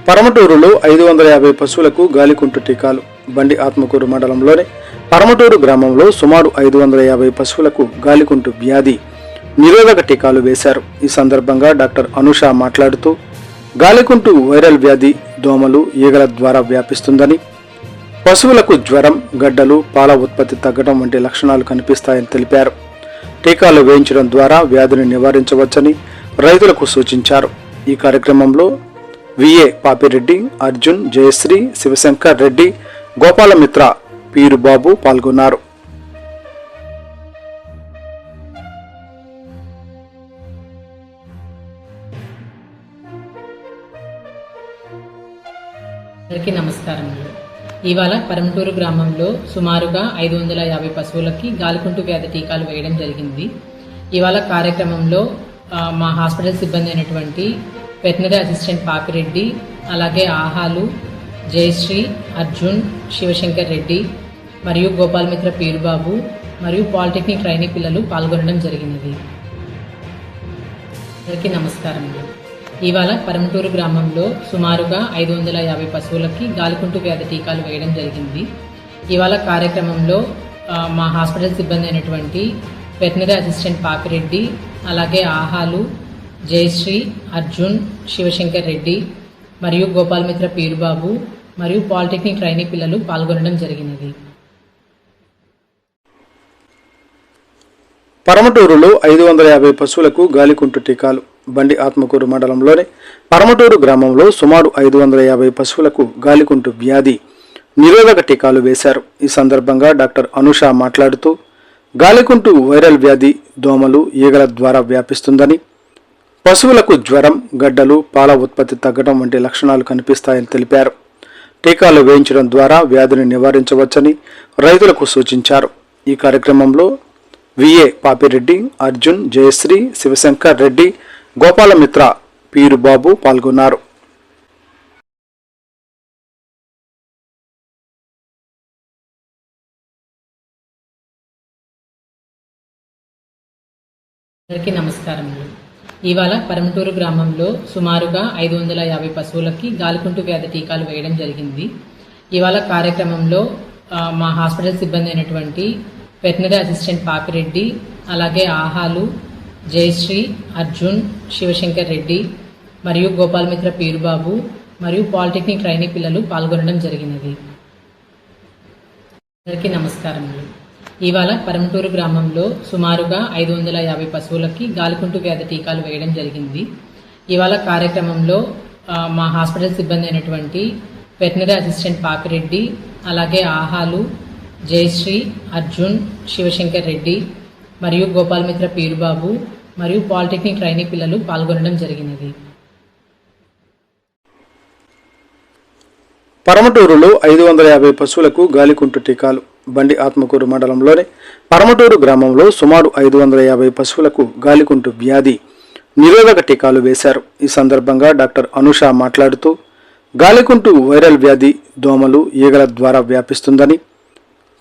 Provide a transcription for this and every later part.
పరమటూరులో 550 పశువులకు గాలికుంటు టీకాలు. బండి ఆత్మకూరు మండలంలోని పరమటూరు గ్రామంలో సుమారు 550 పశువులకు గాలికుంటు వ్యాధి నిరోధక టీకాలు వేశారు. ఈ సందర్భంగా డాక్టర్ అనుష మాట్లాడుతూ, గాలికుంటు వైరల్ వ్యాధి దోమలు, ఈగల ద్వారా వ్యాపిస్తుందని, పశువులకు జ్వరం, గడ్డలు, పాల ఉత్పత్తి తగ్గడం వంటి లక్షణాలు కనిపిస్తాయని తెలిపారు. టీకాలు వేయించడం ద్వారా వ్యాధిని నివారించవచ్చని రైతులకు సూచించారు. ఈ కార్యక్రమంలో విఏ పాపిరెడ్డి, అర్జున్, జయశ్రీ, శివశంకర్ రెడ్డి, గోపాలమిత్ర, పీరుబాబు పాల్గొన్నారు. అందరికీ నమస్కారములు. ఇవాళ పరమటూరు గ్రామంలో సుమారుగా 550 పశువులకి గాలికుంటు వ్యాధి టీకాలు వేయడం జరిగింది. ఇవాళ కార్యక్రమంలో మా హాస్పిటల్ సిబ్బంది అయినటువంటి వెటనరీ అసిస్టెంట్ పాపిరెడ్డి, అలాగే ఆహాలు, జయశ్రీ, అర్జున్, శివశంకర్ రెడ్డి మరియు గోపాలమిత్ర, పీరుబాబు మరియు పాలిటెక్నిక్ ట్రైనీ పిల్లలు పాల్గొనడం జరిగినది. అందరికీ నమస్కారములు. ఇవాళ పరమటూరు గ్రామంలో సుమారుగా 550 పశువులకి గాలికుంటు వ్యాధి టీకాలు వేయడం జరిగింది. ఇవాళ కార్యక్రమంలో మా హాస్పిటల్ సిబ్బంది అయినటువంటి వెటనరీ అసిస్టెంట్ పాపిరెడ్డి, అలాగే ఆహాలు, జయశ్రీ, అర్జున్, శివశంకర్ రెడ్డి మరియు గోపాలమిత్ర, పీరుబాబు మరియు పాలిటెక్నిక్ ట్రైనీ పిల్లలు పాల్గొనడం జరిగినది. పరమటూరులో 550 పశువులకు గాలికుంటు టీకాలు. బండి ఆత్మకూరు మండలంలోని పరమటూరు గ్రామంలో సుమారు 550 పశువులకు గాలికుంటు వ్యాధి నిరోధక టీకాలు వేశారు. ఈ సందర్భంగా డాక్టర్ అనుష మాట్లాడుతూ, గాలికుంటు వైరల్ వ్యాధి దోమలు, ఈగల ద్వారా వ్యాపిస్తుందని, పశువులకు జ్వరం, గడ్డలు, పాల ఉత్పత్తి తగ్గడం వంటి లక్షణాలు కనిపిస్తాయని తెలిపారు. టీకాలు వేయించడం ద్వారా వ్యాధిని నివారించవచ్చని రైతులకు సూచించారు. ఈ కార్యక్రమంలో విఏ పాపిరెడ్డి, అర్జున్, జయశ్రీ, శివశంకర్ రెడ్డి, గోపాలమిత్ర, పీరుబాబు పాల్గొన్నారు. అందరికీ నమస్కారములు. ఇవాళ పరమటూరు గ్రామంలో సుమారుగా 550 పశువులకి గాలికుంటు వ్యాధి టీకాలు వేయడం జరిగింది. ఇవాళ కార్యక్రమంలో మా హాస్పిటల్ సిబ్బంది అయినటువంటి వెటనరీ అసిస్టెంట్ పాపిరెడ్డి, అలాగే ఆహాలు, జయశ్రీ, అర్జున్, శివశంకర్ రెడ్డి మరియు గోపాలమిత్ర, పీరుబాబు మరియు పాలిటెక్నిక్ ట్రైనీ పిల్లలు పాల్గొనడం జరిగినది. అందరికీ నమస్కారములు. ఇవాళ పరమటూరు గ్రామంలో సుమారుగా 550 పశువులకి గాలికుంటు వ్యాధి టీకాలు వేయడం జరిగింది. ఇవాళ కార్యక్రమంలో మా హాస్పిటల్ సిబ్బంది అయినటువంటి వెటనరీ అసిస్టెంట్ పాపిరెడ్డి, అలాగే ఆహాలు, జయశ్రీ, అర్జున్, శివశంకర్ రెడ్డి మరియు గోపాలమిత్ర, పీరుబాబు మరియు పాలిటెక్నిక్ ట్రైనీ పిల్లలు పాల్గొనడం జరిగినది. పరమటూరులో 550 పశువులకు గాలికుంటు టీకాలు. బండి ఆత్మకూరు మండలంలోని పరమటూరు గ్రామంలో సుమారు 550 పశువులకు గాలికుంటు వ్యాధి నిరోధక టీకాలు వేశారు. ఈ సందర్భంగా డాక్టర్ అనుష మాట్లాడుతూ, గాలికుంటు వైరల్ వ్యాధి దోమలు, ఈగల ద్వారా వ్యాపిస్తుందని,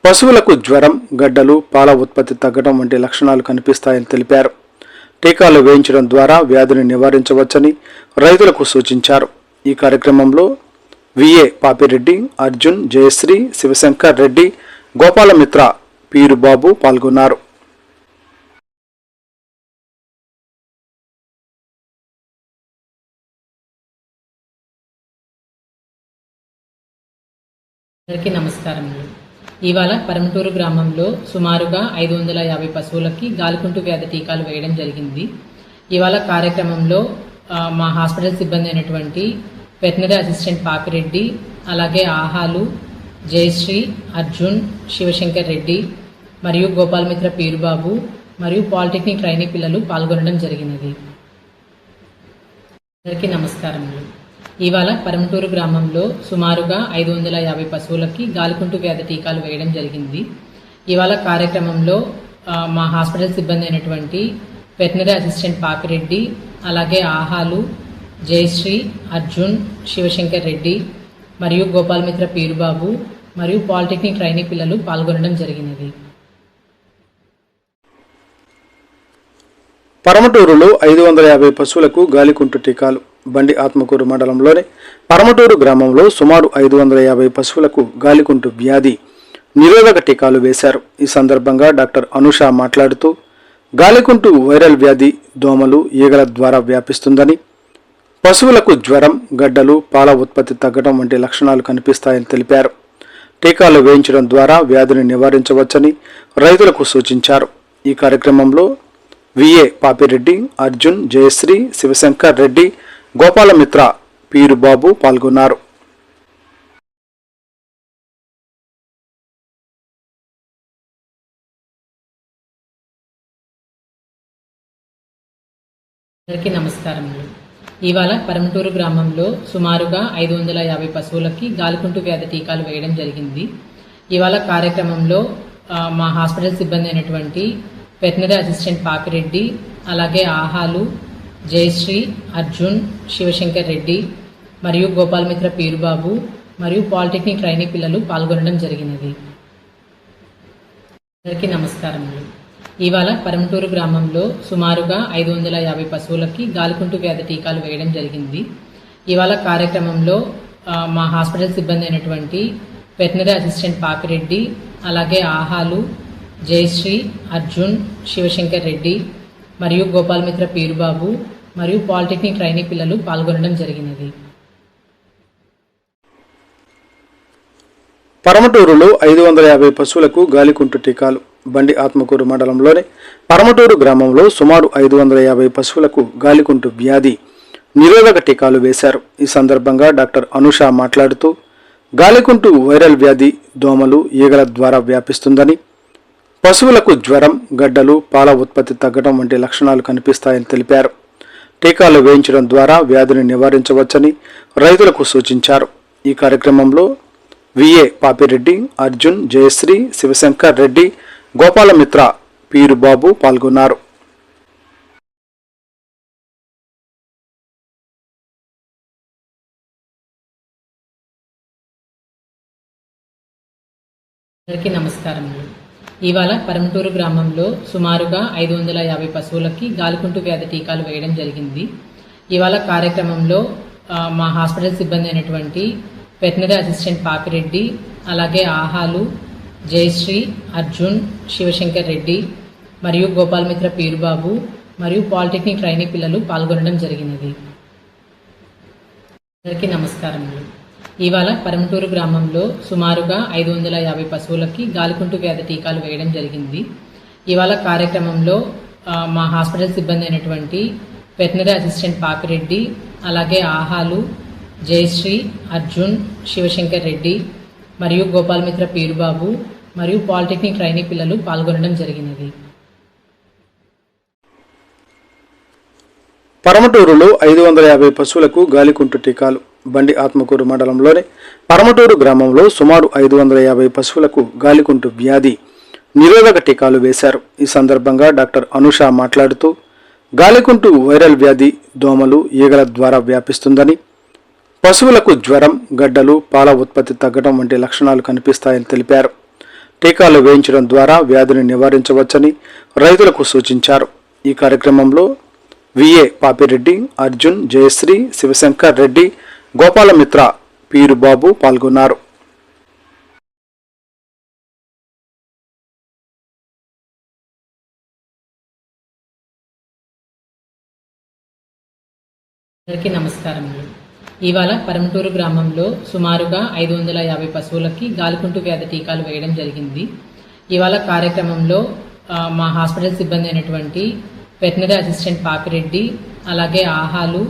పశువులకు జ్వరం, గడ్డలు, పాల ఉత్పత్తి తగ్గడం వంటి లక్షణాలు కనిపిస్తాయని తెలిపారు. టీకాలు వేయించడం ద్వారా వ్యాధిని నివారించవచ్చని రైతులకు సూచించారు. ఈ కార్యక్రమంలో విఏ పాపిరెడ్డి, అర్జున్, జయశ్రీ, శివశంకర్ రెడ్డి, గోపాలమిత్ర, పీరుబాబు పాల్గొన్నారు. అందరికీ నమస్కారములు. ఇవాళ పరమటూరు గ్రామంలో సుమారుగా 550 పశువులకి గాలికుంటు వ్యాధి టీకాలు వేయడం జరిగింది. ఇవాళ కార్యక్రమంలో మా హాస్పిటల్ సిబ్బంది అయినటువంటి వెటనరీ అసిస్టెంట్ పాపిరెడ్డి, అలాగే ఆహాలు, జయశ్రీ, అర్జున్, శివశంకర్ రెడ్డి మరియు గోపాలమిత్ర, పీరుబాబు మరియు పాలిటెక్నిక్ ట్రైనీ పిల్లలు పాల్గొనడం జరిగినది. అందరికీ నమస్కారములు. ఇవాళ పరమటూరు గ్రామంలో సుమారుగా 550 పశువులకి గాలికుంటు వ్యాధి టీకాలు వేయడం జరిగింది. ఇవాళ కార్యక్రమంలో మా హాస్పిటల్ సిబ్బంది అయినటువంటి వెటనరీ అసిస్టెంట్ పాపిరెడ్డి, అలాగే ఆహాలు, జయశ్రీ, అర్జున్, శివశంకర్ రెడ్డి మరియు గోపాలమిత్ర, పీరుబాబు మరియు పాలిటెక్నిక్ ట్రైనీ పిల్లలు పాల్గొనడం జరిగినది. పరమటూరులో 550 పశువులకు గాలికుంటు టీకాలు. బండి ఆత్మకూరు మండలంలోని పరమటూరు గ్రామంలో సుమారు 550 పశువులకు గాలికుంటు వ్యాధి నిరోధక టీకాలు వేశారు. ఈ సందర్భంగా డాక్టర్ అనుష మాట్లాడుతూ గాలికుంటు వైరల్ వ్యాధి దోమలు, ఈగల ద్వారా వ్యాపిస్తుందని, పశువులకు జ్వరం, గడ్డలు, పాల ఉత్పత్తి తగ్గడం వంటి లక్షణాలు కనిపిస్తాయని తెలిపారు. టీకాలు వేయించడం ద్వారా వ్యాధిని నివారించవచ్చని రైతులకు సూచించారు. ఈ కార్యక్రమంలో విఏ పాపిరెడ్డి, అర్జున్, జయశ్రీ, శివశంకర్ రెడ్డి, గోపాలమిత్ర, పీరుబాబు పాల్గొన్నారు. అందరికీ నమస్కారములు. ఇవాళ పరమటూరు గ్రామంలో సుమారుగా 550 పశువులకి గాలికుంటు వ్యాధి టీకాలు వేయడం జరిగింది. ఇవాళ కార్యక్రమంలో మా హాస్పిటల్ సిబ్బంది అయినటువంటి వెటనరీ అసిస్టెంట్ పాపిరెడ్డి, అలాగే ఆహాలు, జయశ్రీ, అర్జున్, శివశంకర్ రెడ్డి మరియు గోపాలమిత్ర పీరుబాబు మరియు పాలిటెక్నిక్ ట్రైనీ పిల్లలు పాల్గొనడం జరిగినది. అందరికీ నమస్కారములు. ఇవాళ పరమటూరు గ్రామంలో సుమారుగా 550 పశువులకి గాలికుంటు వ్యాధి టీకాలు వేయడం జరిగింది. ఇవాళ కార్యక్రమంలో మా హాస్పిటల్ సిబ్బంది అయినటువంటి వెటనరీ అసిస్టెంట్ పాపిరెడ్డి, అలాగే ఆహాలు, జయశ్రీ, అర్జున్, శివశంకర్ రెడ్డి మరియు గోపాలమిత్ర పీరుబాబు మరియు పాలిటెక్నిక్ ట్రైనీ పిల్లలు పాల్గొనడం జరిగినది. పరమటూరులో 550 పశువులకు గాలికుంటు టీకాలు. బండి ఆత్మకూరు మండలంలోని పరమటూరు గ్రామంలో సుమారు 550 పశువులకు గాలికుంటు వ్యాధి నిరోధక టీకాలు వేశారు. ఈ సందర్భంగా డాక్టర్ అనుష మాట్లాడుతూ గాలికుంటు వైరల్ వ్యాధి దోమలు, ఈగల ద్వారా వ్యాపిస్తుందని, పశువులకు జ్వరం, గడ్డలు, పాల ఉత్పత్తి తగ్గడం వంటి లక్షణాలు కనిపిస్తాయని తెలిపారు. టీకాలు వేయించడం ద్వారా వ్యాధిని నివారించవచ్చని రైతులకు సూచించారు. ఈ కార్యక్రమంలో విఏ పాపిరెడ్డి, అర్జున్, జయశ్రీ, శివశంకర్ రెడ్డి, గోపాలమిత్ర, పీరుబాబు పాల్గొన్నారు. అందరికీ నమస్కారములు. ఇవాళ పరమటూరు గ్రామంలో సుమారుగా 550 పశువులకి గాలికుంటు వ్యాధి టీకాలు వేయడం జరిగింది. ఇవాళ కార్యక్రమంలో మా హాస్పిటల్ సిబ్బంది అయినటువంటి వెటనరీ అసిస్టెంట్ పాపిరెడ్డి, అలాగే ఆహాలు, జయశ్రీ, అర్జున్, శివశంకర్ రెడ్డి మరియు గోపాలమిత్ర పీరుబాబు మరియు పాలిటెక్నిక్ ట్రైనీ పిల్లలు పాల్గొనడం జరిగినది. అందరికీ నమస్కారములు. ఇవాళ పరమటూరు గ్రామంలో సుమారుగా 550 పశువులకి గాలికుంటు వ్యాధి టీకాలు వేయడం జరిగింది. ఇవాళ కార్యక్రమంలో మా హాస్పిటల్ సిబ్బంది అయినటువంటి వెటనరీ అసిస్టెంట్ పాపిరెడ్డి, అలాగే ఆహాలు, జయశ్రీ, అర్జున్, శివశంకర్ రెడ్డి మరియు గోపాలమిత్ర పీరుబాబు మరియు పాలిటెక్నిక్ ట్రైనీ పిల్లలు పాల్గొనడం జరిగినది. పరమటూరులో 550 పశువులకు గాలికుంటు టీకాలు. బండి ఆత్మకూరు మండలంలోని పరమటూరు గ్రామంలో సుమారు 550 పశువులకు గాలికుంటు వ్యాధి నిరోధక టీకాలు వేశారు. ఈ సందర్భంగా డాక్టర్ అనుష మాట్లాడుతూ గాలికుంటు వైరల్ వ్యాధి దోమలు, ఈగల ద్వారా వ్యాపిస్తుందని, పశువులకు జ్వరం, గడ్డలు, పాల ఉత్పత్తి తగ్గడం వంటి లక్షణాలు కనిపిస్తాయని తెలిపారు. టీకాలు వేయించడం ద్వారా వ్యాధిని నివారించవచ్చని రైతులకు సూచించారు. ఈ కార్యక్రమంలో విఏ పాపిరెడ్డి, అర్జున్, జయశ్రీ, శివశంకర్ రెడ్డి, గోపాలమిత్ర, పీరుబాబు పాల్గొన్నారు. అందరికీ నమస్కారములు. ఇవాళ పరమటూరు గ్రామంలో సుమారుగా 550 పశువులకి గాలికుంటు వ్యాధి టీకాలు వేయడం జరిగింది. ఇవాళ కార్యక్రమంలో మా హాస్పిటల్ సిబ్బంది అయినటువంటి వెటనరీ అసిస్టెంట్ పాపిరెడ్డి, అలాగే ఆహాలు,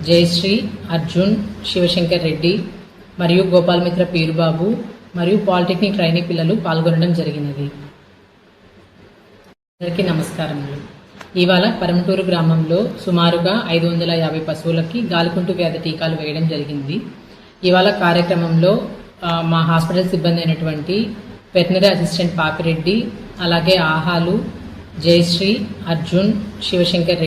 జయశ్రీ, అర్జున్, శివశంకర్ రెడ్డి మరియు గోపాలమిత్ర పీరుబాబు మరియు పాలిటెక్నిక్ ట్రైనీ పిల్లలు పాల్గొనడం జరిగినది. అందరికీ నమస్కారములు. ఇవాళ పరమటూరు గ్రామంలో సుమారుగా 550 పశువులకి గాలికుంటు వ్యాధి టీకాలు వేయడం జరిగింది. ఇవాళ కార్యక్రమంలో మా హాస్పిటల్ సిబ్బంది అయినటువంటి వెటనరీ అసిస్టెంట్ పాపిరెడ్డి, అలాగే ఆహాలు, జయశ్రీ, అర్జున్, శివశంకర్